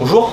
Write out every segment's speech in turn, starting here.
Bonjour.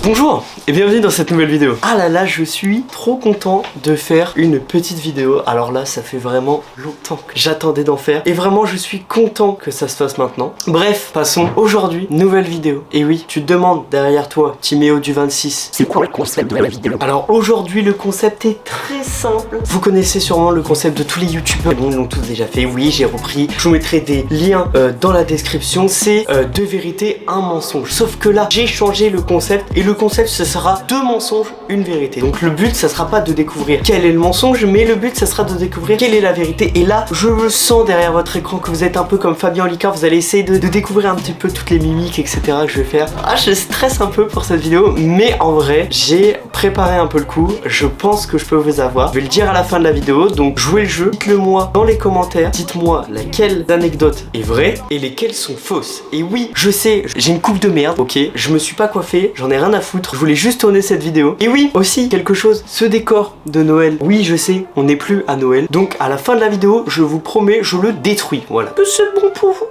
Bonjour et bienvenue dans cette nouvelle vidéo. Ah là là, je suis trop content de faire une petite vidéo. Alors là, ça fait vraiment longtemps que j'attendais d'en faire. Et vraiment, je suis content que ça se fasse maintenant. Bref, passons. Aujourd'hui, nouvelle vidéo. Et oui, tu te demandes derrière toi, Timéo du 26, c'est quoi le concept de la vidéo? Alors aujourd'hui, le concept est très simple. Vous connaissez sûrement le concept de tous les youtubeurs. Ils l'ont tous déjà fait. Oui, j'ai repris. Je vous mettrai des liens dans la description. C'est deux vérités, un mensonge. Sauf que là, j'ai changé le concept. Et le concept, ce sera deux mensonges, une vérité. Donc le but, ça sera pas de découvrir quel est le mensonge, mais le but, ça sera de découvrir quelle est la vérité. Et là, je le sens derrière votre écran que vous êtes un peu comme Fabien Olicard. Vous allez essayer de découvrir un petit peu toutes les mimiques, etc. que je vais faire. Ah, je stresse un peu pour cette vidéo, mais en vrai, j'ai préparé un peu le coup. Je pense que je peux vous avoir. Je vais le dire à la fin de la vidéo. Donc jouez le jeu. Dites-le moi dans les commentaires. Dites-moi laquelle anecdote est vraie et lesquelles sont fausses. Et oui, je sais, j'ai une coupe de merde, ok. Je me suis pas coiffé, j'en ai rien à foutre. Je voulais juste tourner cette vidéo. Et oui, aussi quelque chose, ce décor de Noël. Oui, je sais, on n'est plus à Noël. Donc à la fin de la vidéo, je vous promets, je le détruis. Voilà. Que c'est bon pour vous.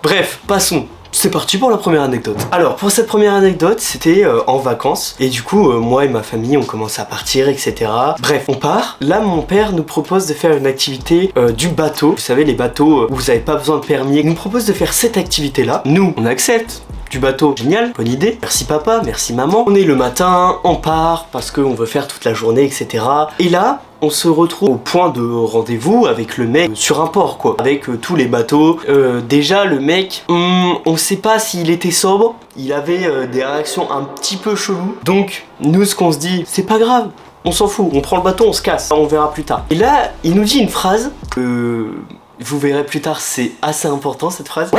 Bref, passons. C'est parti pour la première anecdote. Alors pour cette première anecdote, c'était en vacances. Et du coup, moi et ma famille, on commence à partir, etc. Bref, on part. Là, mon père nous propose de faire une activité du bateau. Vous savez, les bateaux où vous n'avez pas besoin de permis. Il nous propose de faire cette activité-là. Nous, on accepte. Du bateau, génial, bonne idée. Merci papa, merci maman. On est le matin, on part parce qu'on veut faire toute la journée, etc. Et là, on se retrouve au point de rendez-vous avec le mec sur un port, quoi. Avec tous les bateaux. Déjà, le mec, on sait pas s'il était sobre. Il avait des réactions un petit peu cheloues. Donc, nous, ce qu'on se dit, c'est pas grave. On s'en fout, on prend le bateau, on se casse. On verra plus tard. Et là, il nous dit une phrase vous verrez plus tard, c'est assez important cette phrase.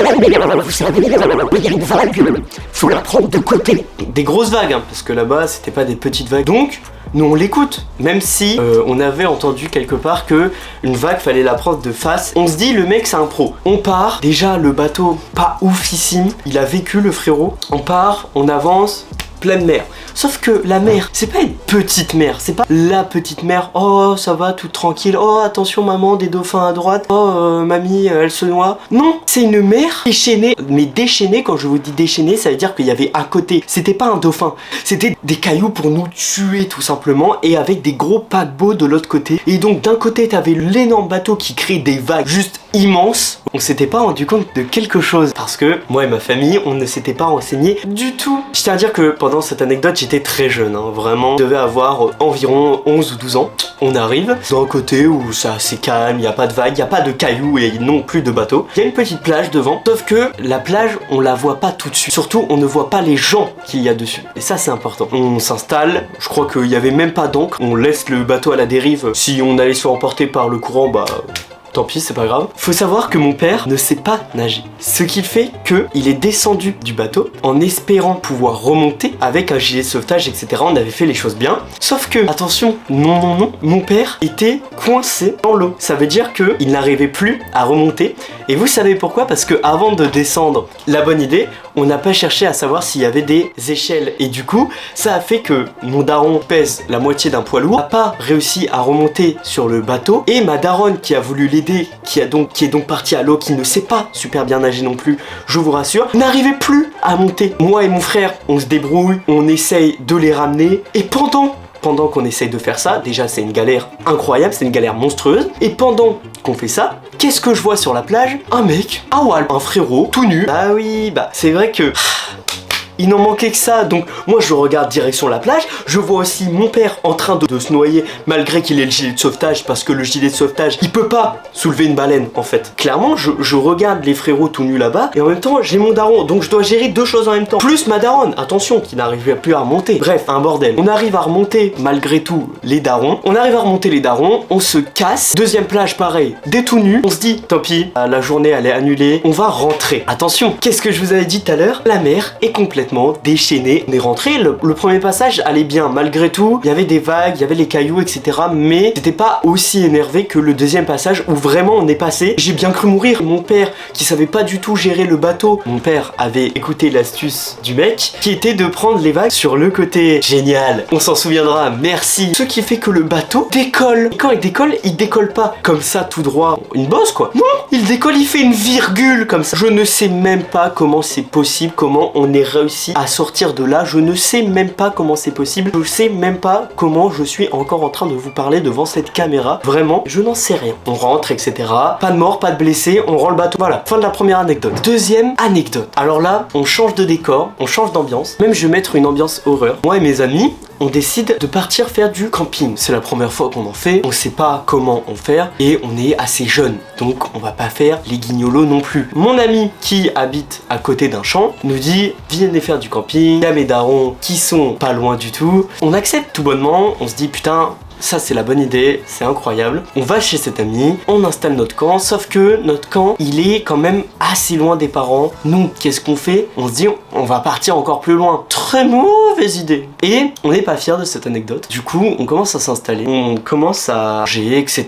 Faut la prendre de côté. Des grosses vagues, hein, parce que là-bas, c'était pas des petites vagues. Donc, nous on l'écoute, même si on avait entendu quelque part que une vague fallait la prendre de face. On se dit le mec c'est un pro. On part, déjà le bateau pas oufissime, il a vécu le frérot. On part, on avance, pleine mer. Sauf que la mer, c'est pas une petite mer, c'est pas la petite mer. Oh ça va, tout tranquille. Oh attention maman, des dauphins à droite. Oh mamie, elle se noie. Non, c'est une mer déchaînée. Mais déchaînée, quand je vous dis déchaînée, ça veut dire qu'il y avait à côté. C'était pas un dauphin, c'était des cailloux pour nous tuer tout simplement. Et avec des gros paquebots de l'autre côté. Et donc d'un côté t'avais l'énorme bateau qui crée des vagues juste immenses. On s'était pas rendu compte de quelque chose. Parce que moi et ma famille, on ne s'était pas renseigné du tout. Je tiens à dire que pendant cette anecdote, j'étais très jeune, hein, vraiment. Je devais avoir environ 11 ou 12 ans. On arrive d'un côté où c'est assez calme, il n'y a pas de vagues, il n'y a pas de cailloux et non plus de bateaux. Il y a une petite plage devant, sauf que la plage, on la voit pas tout de suite. Surtout, on ne voit pas les gens qu'il y a dessus. Et ça, c'est important. On s'installe, je crois qu'il n'y avait même pas d'ancre. On laisse le bateau à la dérive. Si on allait se faire emporter par le courant, bah... tant pis, c'est pas grave. Faut savoir que mon père ne sait pas nager. Ce qui fait qu'il est descendu du bateau en espérant pouvoir remonter avec un gilet de sauvetage, etc. On avait fait les choses bien. Sauf que, attention, non, mon père était coincé dans l'eau. Ça veut dire qu'il n'arrivait plus à remonter. Et vous savez pourquoi? Parce que avant de descendre, la bonne idée, on n'a pas cherché à savoir s'il y avait des échelles. Et du coup, ça a fait que mon daron pèse la moitié d'un poids lourd, n'a pas réussi à remonter sur le bateau. Et ma daronne qui a voulu l'aider, qui est donc partie à l'eau, qui ne sait pas super bien nager non plus, je vous rassure, n'arrivait plus à monter. Moi et mon frère, on se débrouille, on essaye de les ramener. Et pendant qu'on essaye de faire ça, déjà c'est une galère incroyable, c'est une galère monstrueuse. Et pendant qu'on fait ça, qu'est-ce que je vois sur la plage? Un mec, un frérot, tout nu. Bah oui, bah c'est vrai que... il n'en manquait que ça, donc moi je regarde direction la plage, je vois aussi mon père en train de se noyer malgré qu'il ait le gilet de sauvetage, parce que le gilet de sauvetage, il peut pas soulever une baleine en fait. Clairement, je regarde les frérots tout nus là-bas, et en même temps j'ai mon daron, donc je dois gérer deux choses en même temps. Plus ma daronne, attention, qui n'arrivait plus à remonter. Bref, un bordel. On arrive à remonter malgré tout les darons, on se casse. Deuxième plage pareil, des tout nus, on se dit, tant pis, la journée elle est annulée, on va rentrer. Attention, qu'est-ce que je vous avais dit tout à l'heure? La mer est complètement complètement déchaîné. On est rentré, le premier passage allait bien. Malgré tout, il y avait des vagues, il y avait les cailloux, etc. Mais c'était pas aussi énervé que le deuxième passage où vraiment on est passé. J'ai bien cru mourir. Mon père, qui savait pas du tout gérer le bateau, mon père avait écouté l'astuce du mec, qui était de prendre les vagues sur le côté. Génial, on s'en souviendra, merci. Ce qui fait que le bateau décolle. Et quand il décolle pas comme ça tout droit, une bosse quoi. Non, il décolle, il fait une virgule comme ça. Je ne sais même pas comment c'est possible, comment on est réussi à sortir de là. Je ne sais même pas comment c'est possible. Je sais même pas comment je suis encore en train de vous parler devant cette caméra. Vraiment, je n'en sais rien. On rentre, etc. Pas de mort, pas de blessés, on rend le bateau. Voilà, fin de la première anecdote. Deuxième anecdote. Alors là, on change de décor, on change d'ambiance. Même je vais mettre une ambiance horreur. Moi et mes amis, on décide de partir faire du camping. C'est la première fois qu'on en fait, on sait pas comment en faire et on est assez jeune, donc on va pas faire les guignolos non plus. Mon ami qui habite à côté d'un champ nous dit venez faire du camping, il y a mes darons qui sont pas loin du tout. On accepte tout bonnement, on se dit putain, ça c'est la bonne idée, c'est incroyable. On va chez cet ami, on installe notre camp, sauf que notre camp, il est quand même assez loin des parents. Nous, qu'est-ce qu'on fait? On se dit, on va partir encore plus loin. Très mauvaise idée. Et on n'est pas fiers de cette anecdote. Du coup, on commence à s'installer, on commence à manger, etc.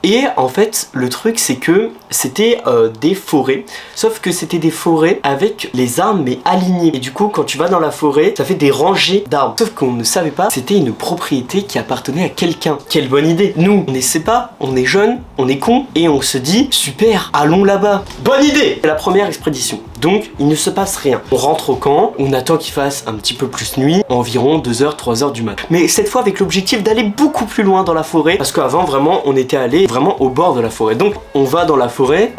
Et en fait, le truc, c'est que c'était des forêts, sauf que c'était des forêts avec les arbres mais alignés. Et du coup, quand tu vas dans la forêt, ça fait des rangées d'arbres. Sauf qu'on ne savait pas, c'était une propriété qui appartenait à quelqu'un. Quelle bonne idée. Nous, on ne sait pas, on est jeunes, on est cons, et on se dit, super, allons là-bas. Bonne idée. C'est la première expédition. Donc, il ne se passe rien. On rentre au camp, on attend qu'il fasse un petit peu plus nuit, environ 2h, 3h du matin. Mais cette fois avec l'objectif d'aller beaucoup plus loin dans la forêt, parce qu'avant, vraiment, on était allé vraiment au bord de la forêt. Donc, on va dans la forêt,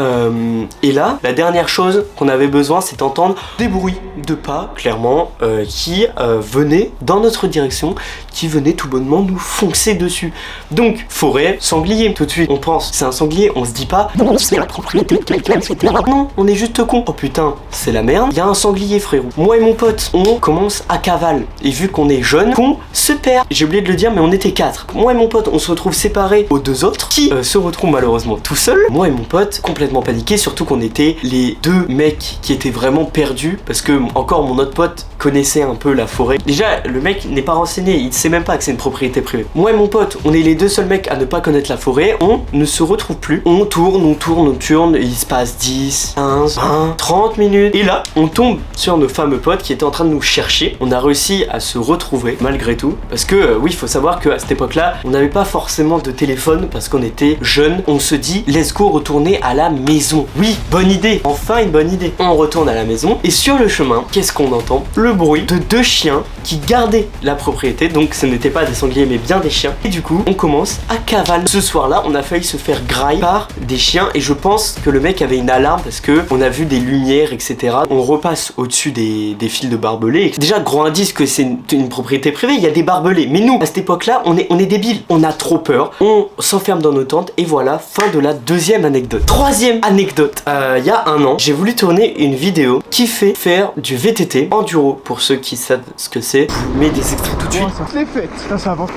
et là, la dernière chose qu'on avait besoin, c'est d'entendre des bruits de pas, clairement, qui venaient dans notre direction, qui venaient tout bonnement nous foncer dessus. Donc, forêt, sanglier. Tout de suite, on pense, c'est un sanglier, on se dit pas, non, c'est la propriété de quelqu'un, etc. Non, on est juste con. Oh putain, c'est la merde, il y a un sanglier, frérot. Moi et mon pote, on commence à cavale. Et vu qu'on est jeunes, qu'on se perd. J'ai oublié de le dire, mais on était 4. Moi et mon pote, on se retrouve séparés aux 2 autres, qui se retrouvent malheureusement tout seuls. Moi et mon pote, complètement paniqués, surtout qu'on était les 2 mecs qui étaient vraiment perdus, parce que encore mon autre pote connaissait un peu la forêt. Déjà, le mec n'est pas renseigné, il sait même pas que c'est une propriété privée. Moi et mon pote, on est les 2 seuls mecs à ne pas connaître la forêt, on ne se retrouve plus. On tourne, et il se passe 10, 15, 20, 30 minutes. Et là, on tombe sur nos fameux potes qui étaient en train de nous chercher. On a réussi à se retrouver, malgré tout. Parce que, oui, il faut savoir qu'à cette époque-là, on n'avait pas forcément de téléphone, parce qu'on était jeunes. On se dit, let's go retourner à la maison. Oui, bonne idée, enfin une bonne idée. On retourne à la maison, et sur le chemin, qu'est-ce qu'on entend? Le bruit de 2 chiens qui gardaient la propriété. Donc ce n'était pas des sangliers, mais bien des chiens. Et du coup, on commence à cavale. Ce soir-là, on a failli se faire grailler par des chiens, et je pense que le mec avait une alarme parce que on a vu des lumières, etc. On repasse au-dessus des fils de barbelés. Déjà, gros indice que c'est une propriété privée, il y a des barbelés. Mais nous, à cette époque-là, on est débiles. On a trop peur. On s'enferme dans nos tentes, et voilà, fin de la deuxième anecdote. Troisième anecdote. Il y a un an, j'ai voulu tourner une vidéo qui fait faire du VTT enduro. Pour ceux qui savent ce que c'est, je vous mets des extraits tout de suite. Ça se l'est fait. Ça avance.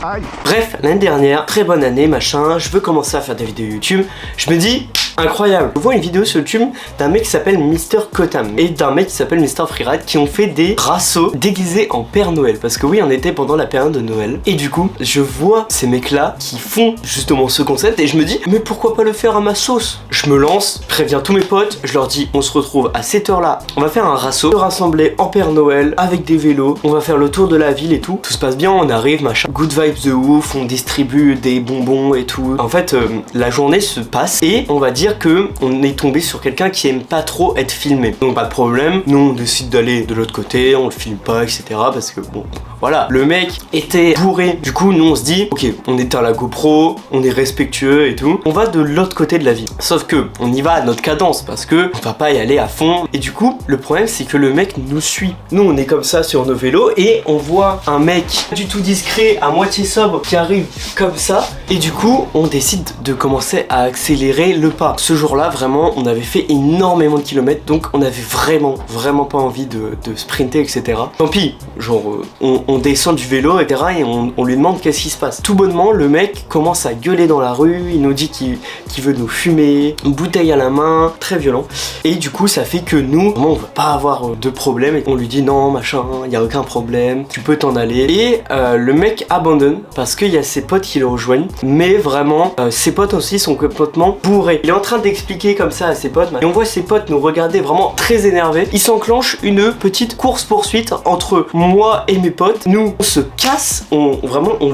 Aïe. Bref, l'année dernière, très bonne année, machin, je veux commencer à faire des vidéos YouTube. Je me dis, incroyable. Je vois une vidéo sur YouTube d'un mec qui s'appelle Mr. Kotam et d'un mec qui s'appelle Mr. Freeride qui ont fait des rassos déguisés en Père Noël. Parce que oui, on était pendant la période de Noël. Et du coup, je vois ces mecs-là qui font justement ce concept et je me dis, mais pourquoi pas le faire à ma sauce? Je me lance, préviens tous mes potes, je leur dis, on se retrouve à cette heure-là. On va faire un rasso, se rassembler en Père Noël avec des vélos. On va faire le tour de la ville et tout. Tout se passe bien, on arrive, machin. Good vibes de ouf, on distribue des bonbons et tout. En fait, la journée se passe et on va dire que on est tombé sur quelqu'un qui aime pas trop être filmé. Donc pas de problème, nous on décide d'aller de l'autre côté, on le filme pas, etc. Parce que bon, voilà, le mec était bourré. Du coup, nous on se dit, ok, on éteint la GoPro, on est respectueux et tout. On va de l'autre côté de la ville. Sauf que on y va à notre cadence parce que on va pas y aller à fond. Et du coup, le problème c'est que le mec nous suit. Nous on est comme ça sur nos vélos et on voit un mec du tout discret, à moitié sobre, qui arrive comme ça. Et du coup, on décide de commencer à accélérer le pas. Ce jour-là, vraiment, on avait fait énormément de kilomètres, donc on avait vraiment pas envie de sprinter, etc. Tant pis, genre, on On descend du vélo, etc. et on lui demande qu'est-ce qui se passe. Tout bonnement, le mec commence à gueuler dans la rue, il nous dit qu'il veut nous fumer, une bouteille à la main, très violent. Et du coup, ça fait que nous, vraiment, on veut pas avoir de problème. Et on lui dit non, machin, il y a aucun problème, tu peux t'en aller. Et le mec abandonne parce qu'il y a ses potes qui le rejoignent. Mais vraiment, ses potes aussi sont complètement bourrés. Il est en train d'expliquer comme ça à ses potes. Et on voit ses potes nous regarder vraiment très énervés. Il s'enclenche une petite course-poursuite entre moi et mes potes. Nous, on se casse, on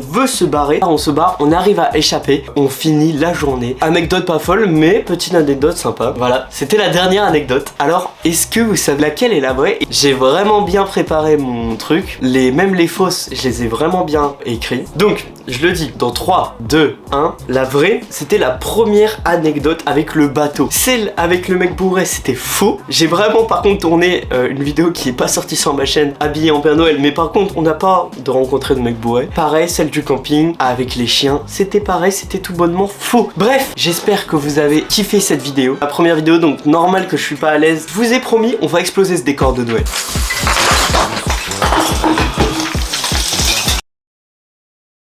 veut se barrer. On se barre, on arrive à échapper. On finit la journée. Anecdote pas folle, mais petite anecdote sympa. Voilà, c'était la dernière anecdote. Alors, est-ce que vous savez laquelle est la vraie? J'ai vraiment bien préparé mon truc. Même les fausses, je les ai vraiment bien écrits. Donc, je le dis, dans 3, 2, 1, la vraie, c'était la première anecdote avec le bateau. Celle avec le mec bourré, c'était faux. J'ai vraiment par contre tourné une vidéo qui est pas sortie sur ma chaîne, habillée en Père Noël, mais par contre, on n'a pas de rencontrer de mec bourré. Pareil, celle du camping, avec les chiens, c'était pareil, c'était tout bonnement faux. Bref, j'espère que vous avez kiffé cette vidéo. La première vidéo, donc normal que je suis pas à l'aise. Je vous ai promis, on va exploser ce décor de Noël.